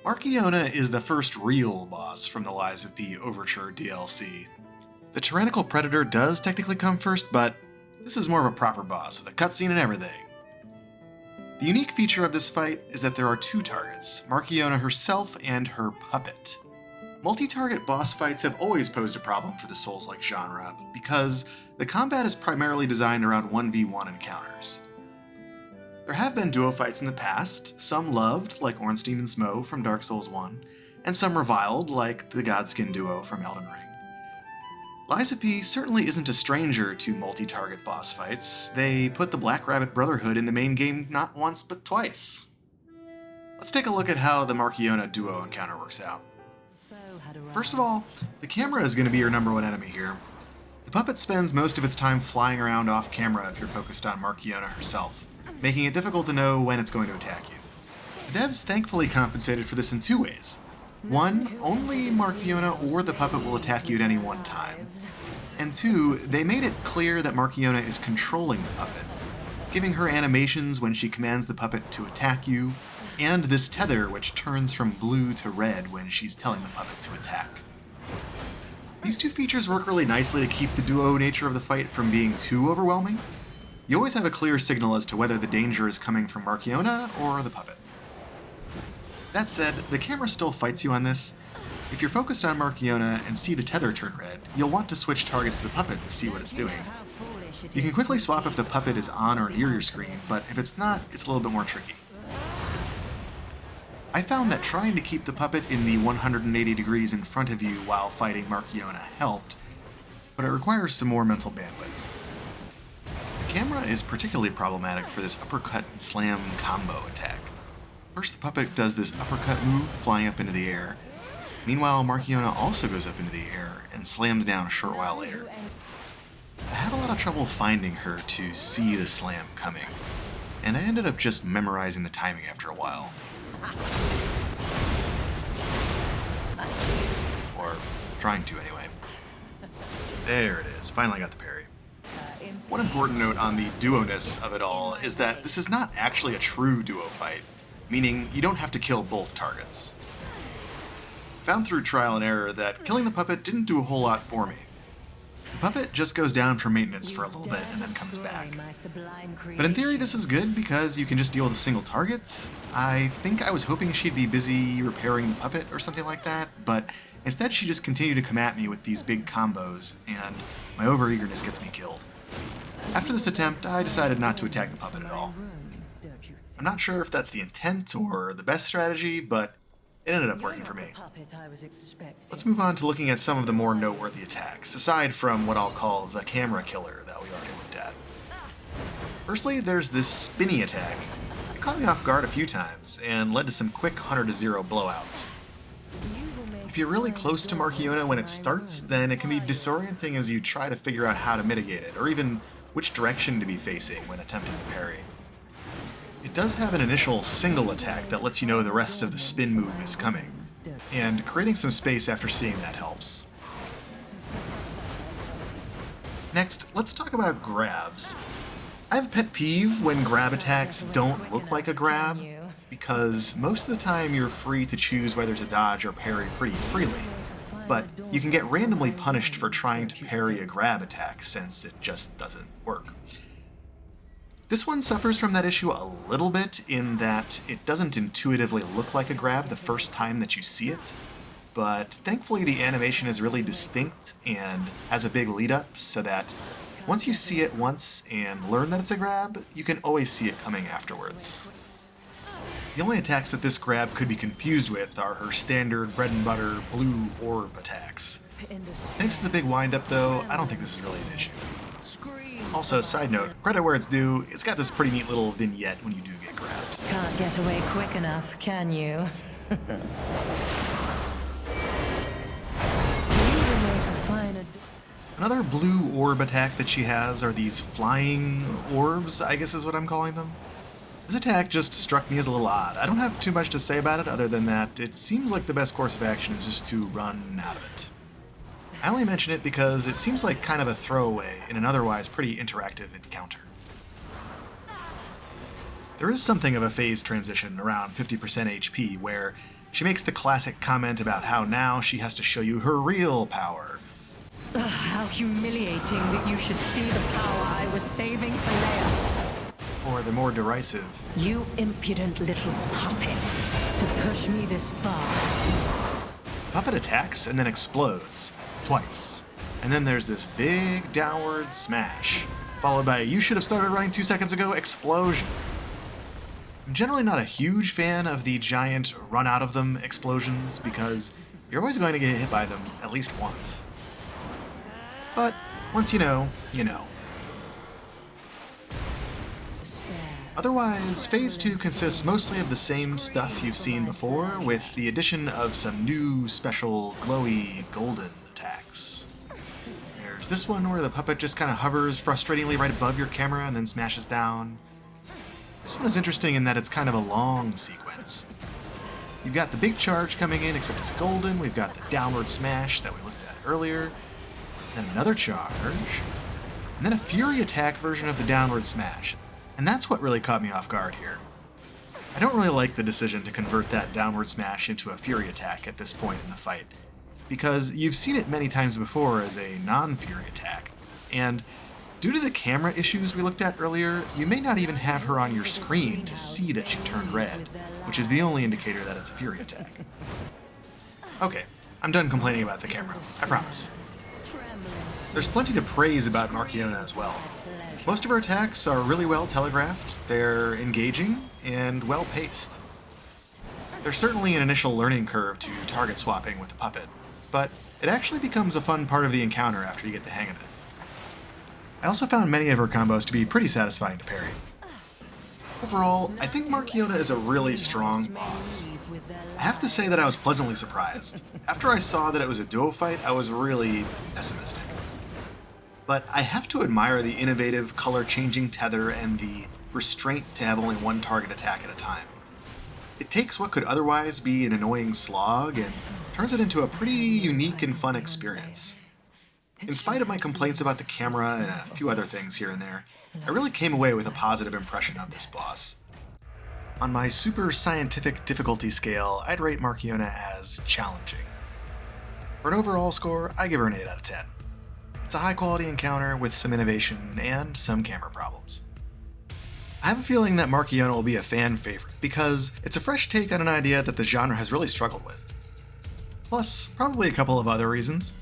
Markiona is the first real boss from the Lies of P Overture DLC. The tyrannical predator does technically come first, but this is more of a proper boss with a cutscene and everything. The unique feature of this fight is that there are two targets, Markiona herself and her puppet. Multi-target boss fights have always posed a problem for the Souls-like genre, because the combat is primarily designed around 1v1 encounters. There have been duo fights in the past, some loved, like Ornstein and Smo from Dark Souls 1, and some reviled, like the Godskin duo from Elden Ring. Lies of P certainly isn't a stranger to multi-target boss fights. They put the Black Rabbit Brotherhood in the main game not once but twice. Let's take a look at how the Markiona duo encounter works out. First of all, the camera is going to be your number one enemy here. The puppet spends most of its time flying around off camera if you're focused on Markiona herself, making it difficult to know when it's going to attack you. The devs thankfully compensated for this in two ways. One, only Markiona or the puppet will attack you at any one time. And two, they made it clear that Markiona is controlling the puppet, giving her animations when she commands the puppet to attack you, and this tether which turns from blue to red when she's telling the puppet to attack. These two features work really nicely to keep the duo nature of the fight from being too overwhelming. You always have a clear signal as to whether the danger is coming from Markiona or the puppet. That said, the camera still fights you on this. If you're focused on Markiona and see the tether turn red, you'll want to switch targets to the puppet to see what it's doing. You can quickly swap if the puppet is on or near your screen, but if it's not, it's a little bit more tricky. I found that trying to keep the puppet in the 180 degrees in front of you while fighting Markiona helped, but it requires some more mental bandwidth. The camera is particularly problematic for this uppercut and slam combo attack. First, the puppet does this uppercut move, flying up into the air. Meanwhile, Markiona also goes up into the air and slams down a short while later. I had a lot of trouble finding her to see the slam coming, and I ended up just memorizing the timing after a while. Or trying to, anyway. There it is, finally got the parry. One important note on the duo-ness of it all is that this is not actually a true duo fight, meaning you don't have to kill both targets. I found through trial and error that killing the puppet didn't do a whole lot for me. The puppet just goes down for maintenance for a little bit and then comes back. But in theory this is good because you can just deal with a single target. I think I was hoping she'd be busy repairing the puppet or something like that, but instead she just continued to come at me with these big combos, and my overeagerness gets me killed. After this attempt, I decided not to attack the puppet at all. I'm not sure if that's the intent or the best strategy, but it ended up working for me. Let's move on to looking at some of the more noteworthy attacks, aside from what I'll call the camera killer that we already looked at. Firstly, there's this spinny attack. It caught me off guard a few times, and led to some quick 100-0 blowouts. If you're really close to Markiona when it starts, then it can be disorienting as you try to figure out how to mitigate it, or even which direction to be facing when attempting to parry. It does have an initial single attack that lets you know the rest of the spin move is coming, and creating some space after seeing that helps. Next, let's talk about grabs. I have a pet peeve when grab attacks don't look like a grab, because most of the time you're free to choose whether to dodge or parry pretty freely, but you can get randomly punished for trying to parry a grab attack since it just doesn't work. This one suffers from that issue a little bit in that it doesn't intuitively look like a grab the first time that you see it, but thankfully the animation is really distinct and has a big lead up so that once you see it once and learn that it's a grab, you can always see it coming afterwards. The only attacks that this grab could be confused with are her standard bread and butter blue orb attacks. Thanks to the big wind-up though, I don't think this is really an issue. Also, side note, credit where it's due, it's got this pretty neat little vignette when you do get grabbed. Can't get away quick enough, can you? Another blue orb attack that she has are these flying orbs, I guess is what I'm calling them. This attack just struck me as a little odd. I don't have too much to say about it other than that it seems like the best course of action is just to run out of it. I only mention it because it seems like kind of a throwaway in an otherwise pretty interactive encounter. There is something of a phase transition around 50% HP where She makes the classic comment about how now she has to show you her real power. Ugh, how humiliating that you should see the power I was saving for Leia. Or the more derisive, You impudent little puppet, to push me this far. Puppet attacks and then explodes. Twice. And then there's this big downward smash, followed by a "you should have started running 2 seconds ago" explosion. I'm generally not a huge fan of the giant run out of them explosions because you're always going to get hit by them at least once. But once you know, you know. Otherwise, Phase 2 consists mostly of the same stuff you've seen before, with the addition of some new, special, glowy, golden attacks. There's this one where the puppet just kind of hovers frustratingly right above your camera and then smashes down. This one is interesting in that it's kind of a long sequence. You've got the big charge coming in, except it's golden. We've got the downward smash that we looked at earlier. Then another charge. And then a fury attack version of the downward smash. And that's what really caught me off guard here. I don't really like the decision to convert that downward smash into a fury attack at this point in the fight, because you've seen it many times before as a non-fury attack, and due to the camera issues we looked at earlier, you may not even have her on your screen to see that she turned red, which is the only indicator that it's a fury attack. Okay, I'm done complaining about the camera, I promise. There's plenty to praise about Markiona as well. Most of her attacks are really well telegraphed, they're engaging, and well paced. There's certainly an initial learning curve to target swapping with the puppet, but it actually becomes a fun part of the encounter after you get the hang of it. I also found many of her combos to be pretty satisfying to parry. Overall, I think Markiona is a really strong boss. I have to say that I was pleasantly surprised. After I saw that it was a duo fight, I was really pessimistic. But I have to admire the innovative, color-changing tether and the restraint to have only one target attack at a time. It takes what could otherwise be an annoying slog and turns it into a pretty unique and fun experience. In spite of my complaints about the camera and a few other things here and there, I really came away with a positive impression of this boss. On my super scientific difficulty scale, I'd rate Markiona as challenging. For an overall score, I give her an 8 out of 10. It's a high-quality encounter with some innovation and some camera problems. I have a feeling that Markiona will be a fan favorite because it's a fresh take on an idea that the genre has really struggled with. Plus, probably a couple of other reasons.